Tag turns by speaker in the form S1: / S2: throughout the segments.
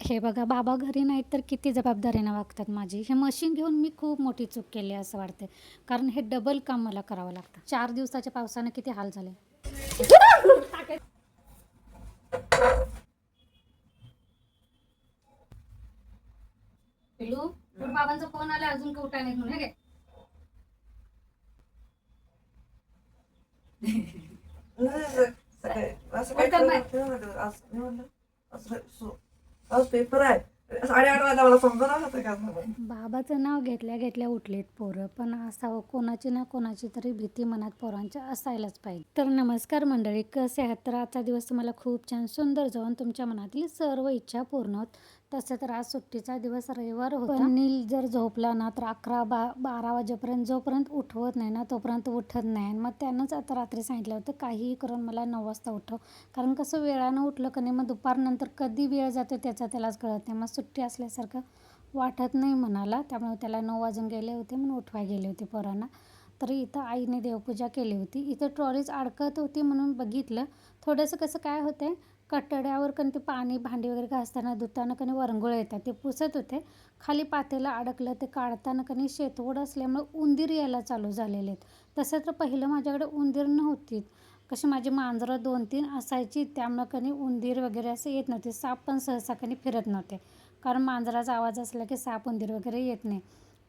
S1: हे बघा, बाबा घरी नाहीत तर किती जबाबदारीनं वागतात माझी. हे मशीन घेऊन मी खूप मोठी चूक केली असं वाटते. कारण हे डबल काम मला करावं लागतं. 4 दिवसाच्या पावसानं किती हाल झाले. पिलू, बाबांचा फोन आला, अजून का उठाय नाही म्हणून. हे
S2: आज पेपर आहे 8:30 वाजता मला समजणार होतं का
S1: बाबाचं नाव घेतल्या घेतल्या उठलेत पोरं. पण असावं कोणाची ना कोणाची तरी भीती मनात पोरांच्या असायलाच पाहिजे. तर नमस्कार मंडळी, कसे आहात? तर आजचा दिवस तुम्हाला खूप छान सुंदर जाऊन तुमच्या मनातली सर्व इच्छा पूर्ण होत. तसं तर आज सुट्टीचा दिवस रविवार होता. नील जर झोपला ना तर 11-12 वाजेपर्यंत जोपर्यंत उठवत नाही ना तोपर्यंत उठत नाही. आणि मग त्यानंच आता रात्री सांगितलं होतं काहीही करून मला 9 वाजता उठव. कारण कसं वेळानं उठलं का नाही मग दुपारनंतर कधी वेळ जातो त्याचा त्यालाच कळत नाही. मग सुट्टी असल्यासारखं वाटत नाही मनाला. त्यामुळे त्याला 9 वाजून गेले होते म्हणून उठवाय गेले होते पोरांना. तर इथं आईने देवपूजा केली होती. इथं ट्रॉलीज अडकत होती म्हणून बघितलं. थोडंसं कसं काय होतं कटड्यावर कण ते पाणी भांडी वगैरे घासताना धुताना कणी वरंगुळ येतात ते पुसत होते. खाली पातेलं अडकलं ते काढताना कणी शेतवड असल्यामुळे उंदीर यायला चालू झालेले आहेत. तसं तर पहिलं माझ्याकडे उंदीर नव्हती. कशी माझी मांजरं 2-3 असायची त्यामुळे कणी उंदीर वगैरे असं येत नव्हते. साप पण सहसा कणी फिरत नव्हते. कारण मांजराचा आवाज असला की साप उंदीर वगैरे येत नाही.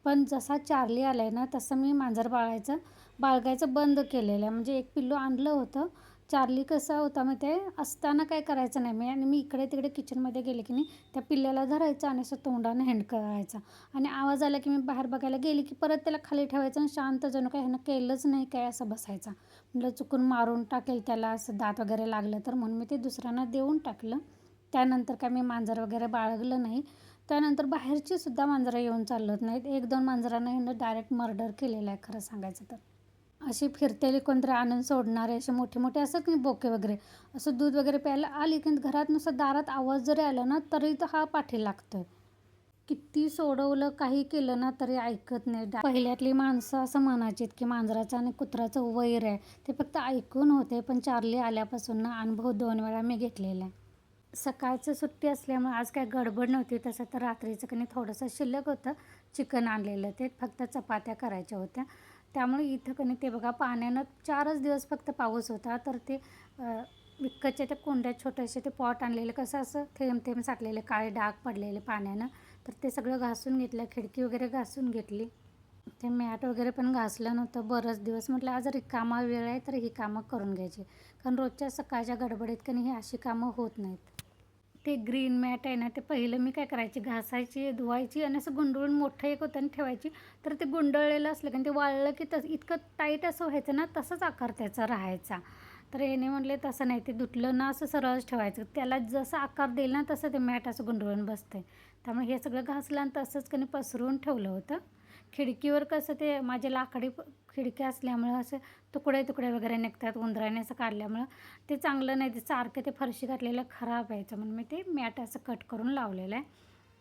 S1: पण जसा चार्ली आला आहे ना तसं मी मांजर बाळगायचं बंद केलेलं आहे. म्हणजे एक पिल्लू आणलं होतं. चार्ली कसा होता मग ते असताना काय करायचं नाही मी इकडे तिकडे किचनमध्ये गेले की नाही त्या पिल्ल्याला धरायचं आणि असं तोंडानं हेंड करायचा. आणि आवाज आला की मी बाहेर बघायला गेली की परत त्याला खाली ठेवायचं आणि शांत जणू काय ह्यानं केलंच नाही काय असं बसायचा. म्हटलं चुकून मारून टाकेल त्याला, असं दात वगैरे लागलं तर, म्हणून मी ते दुसऱ्यांना देऊन टाकलं. त्यानंतर काय मी मांजर वगैरे बाळगलं नाही. त्यानंतर बाहेरची सुद्धा मांजरं येऊन चालत नाहीत. 1-2 मांजरांना ह्यानं डायरेक्ट मर्डर केलेलं आहे खरं सांगायचं तर. अशी फिरतेली कोणतरी आणून सोडणारे असे मोठे मोठे असतात की बोके वगैरे, असं दूध वगैरे प्यायला आली की घरात नुसतं दारात आवाज जरी आला ना तरी तर हा पाठी लागतोय. किती सोडवलं काही केलं ना तरी ऐकत नाही. पहिल्यातली माणसं असं म्हणायचीत की मांजराचं आणि कुत्र्याचं वैर आहे. ते फक्त ऐकून होते. पण चार्ली आल्यापासून ना अनुभव 2 वेळा मी घेतलेला आहे. सकाळचं सुट्टी असल्यामुळे आज काय गडबड नव्हती. तसं तर रात्रीचं कणी थोडंसं शिल्लक होतं. चिकन आणलेलं ते फक्त चपात्या करायच्या होत्या. त्यामुळे इथं कणी ते बघा पाण्यानं 4च दिवस फक्त पाऊस होता. तर ते विकतचे ते कोंड्यात छोटेसे ते पॉट आणलेले कसं असं थेंब थेंब साठलेले काळे डाग पडलेले पाण्यानं. तर ते सगळं घासून घेतलं. खिडकी वगैरे घासून घेतली. ते मॅट वगैरे पण घासलं नव्हतं बरंच दिवस. म्हटलं आज रिकामा वेळ आहे तर ही कामं करून घ्यायची. कारण रोजच्या सकाळच्या गडबडीत कणी ही अशी कामं होत नाहीत. ते ग्रीन मॅट आहे ना ते पहिलं मी काय करायची घासायची धुवायची आणि असं गुंडळून मोठं एक होतं आणि ठेवायची. तर ते गुंडळलेलं असलं कारण ते वाळलं की तसं इतकं टाईट असं व्हायचं ना तसंच आकार त्याचा राहायचा. तर याने म्हटले तसं नाही ते धुतलं ना असं सरळच ठेवायचं. त्याला जसं आकार देईल ना तसं ते मॅट असं गुंडळून बसतंय. त्यामुळे हे सगळं घासलं आणि तसंच कणी पसरवून ठेवलं होतं. खिडकीवर कसं ते माझे लाकडी खिडकी असल्यामुळं असं तुकडे तुकडे वगैरे निघतात उंदराने असं काढल्यामुळं ते चांगलं नाही. ते सारखं ते फरशी घातलेलं खराब व्हायचं म्हणून मी ते मॅट असं कट करून लावलेलं आहे.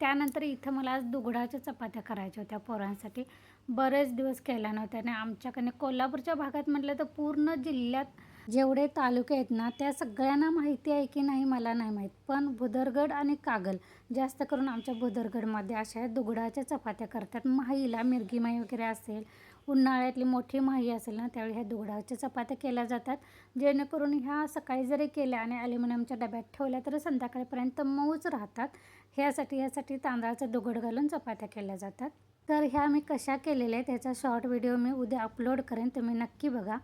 S1: त्यानंतर इथं मला आज दुगडाच्या चपात्या करायच्या होत्या पोरांसाठी. बरेच दिवस केल्या नव्हत्या आणि आमच्याकडे कोल्हापूरच्या भागात म्हटलं तर पूर्ण जिल्ह्यात जेवढे तालुके आहेत ना त्या सगळ्यांना माहिती आहे की नाही मला नाही माहीत. पण भुदरगड आणि कागल जास्त करून आमच्या भुदरगडमध्ये अशा दुगडाच्या चपात्या करतात. माहीला मिरगी माही वगैरे असेल, उन्हाळ्यातली मोठी माही असेल ना त्यावेळी ह्या दुगडाच्या चपात्या केल्या जातात. जेणेकरून ह्या सकाळी जरी केल्या आणि ॲल्युमिनियमच्या डब्यात ठेवल्या तर संध्याकाळपर्यंत मऊच राहतात. ह्यासाठी तांदळाचं दुगड घालून चपात्या केल्या जातात. तर ह्या मी कशा केलेल्या आहेत ह्याचा शॉर्ट व्हिडिओ मी उद्या अपलोड करेन, तुम्ही नक्की बघा.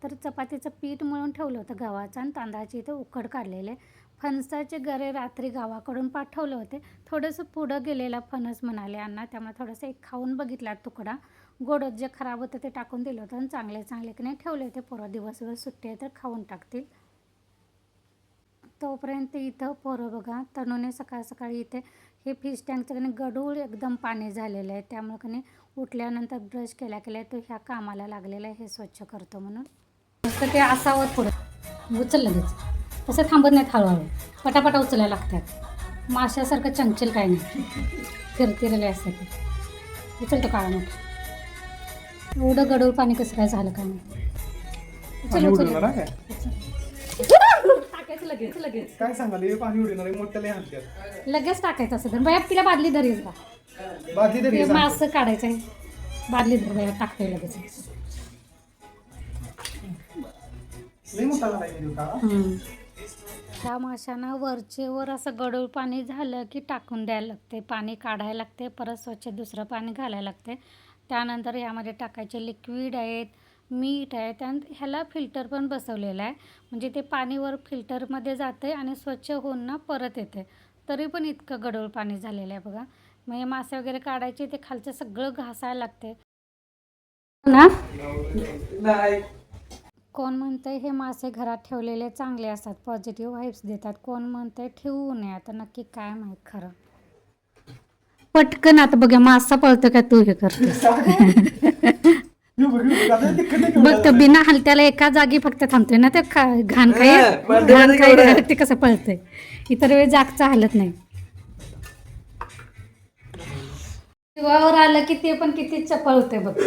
S1: तर चपातीचं पीठ मळून ठेवलं होतं गव्हाचं आणि तांदळाची इथं उकड काढलेले. फणसाचे गरे रात्री गावाकडून पाठवले होते. थोडंसं पुढं गेलेला फणस म्हणाले अण्णा, त्यामुळे थोडंसं एक खाऊन बघितला तुकडा. गोड जे खराब होतं ते टाकून दिलं होतं आणि चांगले की नाही ठेवले होते. पोरं दिवसभर सुट्टी आहे तर खाऊन टाकतील. तोपर्यंत इथं पोरं बघा तनुने सकाळी इथे हे फिश टँकचं कणी गढूळ एकदम पाणी झालेलं आहे. त्यामुळे कणी उठल्यानंतर ब्रश केल्या तो ह्या कामाला लागलेला आहे हे स्वच्छ करतो म्हणून. तर ते असावं थोडं उचल लगेच. तसं थांबत नाहीत, हळूहळू पटापटा उचलायला लागतात. माशासारखं चंचल काय नाही, फिरतिरले असतात ते. उचलतो काळा मोठा. एवढं गडूळ पाणी कसं काय झालं काय नाही. उचल टाकायचं लगेच लगेच
S3: काय सांगाल हे पाणी उडणार आहे मोठ्याला हाणत्यात
S1: लगेच टाकायचं असं तर बाया तिला बादली धरील का
S3: बादली तरी
S1: ते मासं काढायचं आहे बादली धर बाया टाकते लगेच
S3: लई मोठा झाला आहे देव का
S1: ह्या माशांना वरचे वर असं गडूळ पाणी झालं की टाकून द्यायला लागते पाणी काढायला लागते परत स्वच्छ दुसरं पाणी घालायला लागते त्यानंतर ह्यामध्ये टाकायचे लिक्विड आहेत मीठ आहे त्यानंतर ह्याला फिल्टर पण बसवलेलं आहे म्हणजे ते पाणी वर फिल्टरमध्ये जाते आणि स्वच्छ होऊन ना परत येते तरी पण इतकं गडूळ पाणी झालेलं आहे बघा मग हे मासे वगैरे काढायचे ते खालचं सगळं घासायला लागते ना
S2: नाही
S1: कोण म्हणतंय हे मासे घरात ठेवलेले चांगले असतात पॉझिटिव्ह व्हाइब्स देतात कोण म्हणतंय ठेवू नये आता नक्की काय माहीत खरं पटकन आता बघा मासा पळतो का तू हे करतेस बघ तो बिना हलत्याला एका जागी फक्त थांबतोय ना ते घाण काय ते कसं पळतंय इतर वेळी जागचा हलत नाही जीवावर आलं की ते पण किती पळतंय बघ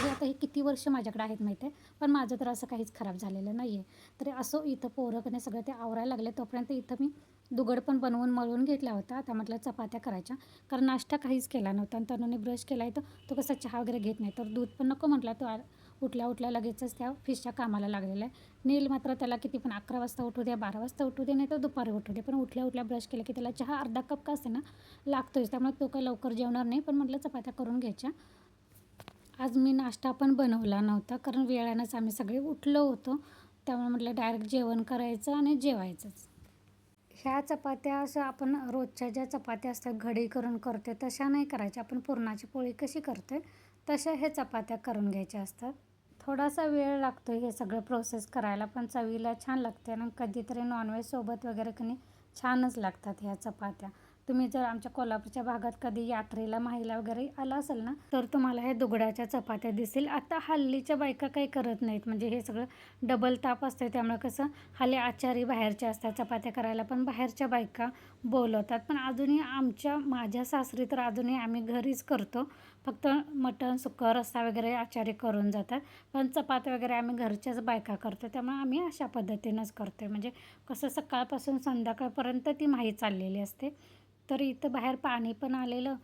S1: आता हे किती वर्ष माझ्याकडे आहेत माहिती आहे पण माझं तर असं काहीच खराब झालेलं नाही आहे तरी असं इथं पोरं सगळं ते आवरायला लागले तोपर्यंत इथं मी दुगड पण बनवून मळून घेतला होता आता म्हटलं चपात्या करायच्या कारण नाश्ता काहीच केला नव्हता आणि तनुने ब्रश केला आहे तर तो कसा चहा वगैरे घेत नाही तर दूध पण नको म्हटला तो उठल्या लगेचच त्या फिशच्या कामाला लागलेला आहे नील मात्र त्याला किती पण 11 वाजता उठू द्या 12 वाजता उठू दे नाही तर दुपारी उठू दे पण उठल्या ब्रश केला की त्याला चहा अर्धा कप का असते ना लागतोच त्यामुळे तो काही लवकर जेवणार नाही पण म्हटलं चपात्या करून घ्यायच्या आज मी नाश्ता पण बनवला नव्हता कारण वेळानंच आम्ही सगळे उठलो होतो त्यामुळे म्हटलं डायरेक्ट जेवण करायचं आणि जेवायचंच ह्या चपात्या अशा आपण रोजच्या ज्या चपात्या असतात घडी करून करते तशा नाही करायच्या आपण पुरणाची पोळी कशी करते तशा हे चपात्या करून घ्यायच्या असतात थोडासा वेळ लागतो हे सगळं प्रोसेस करायला पण चवीला छान लागते आणि कधीतरी नॉनव्हेज सोबत वगैरे कधी छानच लागतात ह्या चपात्या तुम्ही जर आमच्या कोल्हापूरच्या भागात कधी यात्रेला माहीला वगैरे आला असेल ना तर तुम्हाला हे दुगड्याच्या चपात्या दिसेल आता हल्लीच्या बायका काही करत नाहीत म्हणजे हे सगळं डबल ताप असते त्यामुळे कसं हल्ली आचारी बाहेरच्या असतात चपात्या करायला पण बाहेरच्या बायका बोलवतात पण अजूनही माझ्या सासरी तर अजूनही आम्ही घरीच करतो फक्त मटण सुकं रस्सा वगैरे आचारी करून जातात पण चपात्या वगैरे आम्ही घरच्याच बायका करतो त्यामुळे आम्ही अशा पद्धतीनंच करतो म्हणजे कसं सकाळपासून संध्याकाळपर्यंत ती माही चाललेली असते तर इथं बाहेर पाणी पण आलेलं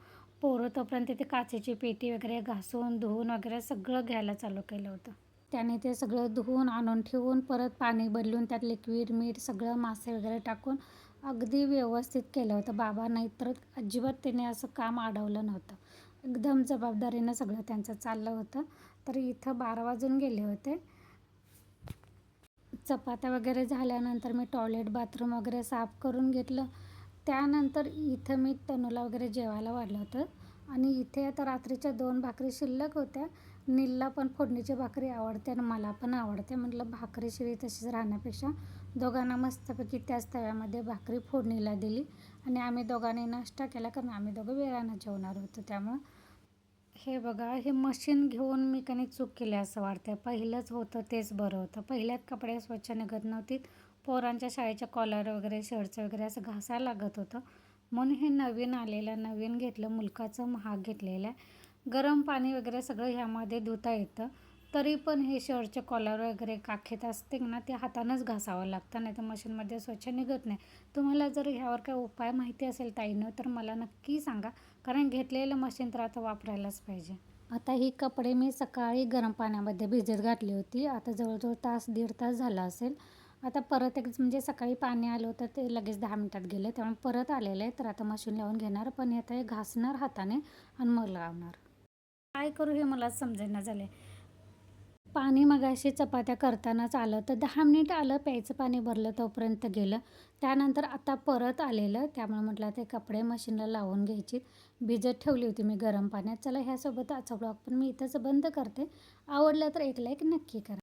S1: पोरं तोपर्यंत ते काचेची पेटी वगैरे घासून धुवून वगैरे सगळं घ्यायला चालू केलं होतं त्याने ते सगळं धुवून आणून ठेवून परत पाणी बदलून त्यात लिक्विड मीठ सगळं मासे वगैरे टाकून अगदी व्यवस्थित केलं होतं बाबा नाही तर अजिबात त्याने असं काम अडवलं नव्हतं एकदम जबाबदारीनं सगळं त्यांचं चाललं होतं तर इथं 12 वाजून गेले होते चपात्या वगैरे झाल्यानंतर मी टॉयलेट बाथरूम वगैरे साफ करून घेतलं त्यानंतर इथं मी तनुला वगैरे जेवायला वाढलं होतं आणि इथे आता रात्रीच्या 2 भाकरी शिल्लक होत्या नीलला पण फोडणीची भाकरी आवडते आणि मला पण आवडते म्हटलं भाकरी शिळी तशीच राहण्यापेक्षा दोघांना मस्तपैकी त्याच तव्यामध्ये भाकरी फोडणीला दिली आणि आम्ही दोघांनी नाश्ता केला कारण आम्ही दोघं वेळानं जेवणार होतो त्यामुळं हे बघा हे मशीन घेऊन मी काही चूक केली असं वाटतं पहिलंच होतं तेच बरं होतं पहिल्यात कपडे स्वच्छ निघत नव्हती पोरांच्या शाळेच्या कॉलर वगैरे शर्टचं वगैरे असं घासायला लागत होतं म्हणून हे नवीन घेतलं मुलकाचं महाग घेतलेलं आहे गरम पाणी वगैरे सगळं ह्यामध्ये धुता येतं तरी पण हे शर्टचे कॉलर वगैरे काखेत असते ना ते हातानंच घासावं लागतं नाही तर मशीनमध्ये स्वच्छ निघत नाही तुम्हाला जर ह्यावर काय उपाय माहिती असेल ताईनं तर मला नक्की सांगा कारण घेतलेलं मशीन तर आता वापरायलाच पाहिजे आता ही कपडे मी सकाळी गरम पाण्यामध्ये भिजत घातली होती आता जवळजवळ 1.5-1.5 तास झाला असेल आता परत एक म्हणजे सकाळी पाणी आलं होतं ते लगेच 10 मिनिटात गेले त्यामुळे परत आलेलं आहे तर आता मशीन लावून घेणार पण आता हे घासणार हाताने आणि मग लावणार काय करू हे मला समजेना झाले पाणी मगाशी चपात्या करतानाच आलं तर 10 मिनिट आलं प्यायचं पाणी भरलं तोपर्यंत गेलं त्यानंतर आता परत आलेलं त्यामुळे म्हटलं ते कपडे मशीनला लावून घ्यायची भिजत ठेवली होती मी गरम पाण्यात चला ह्यासोबत आजचा ब्लॉग पण मी इथंच बंद करते आवडलं तर एक लाईक नक्की करा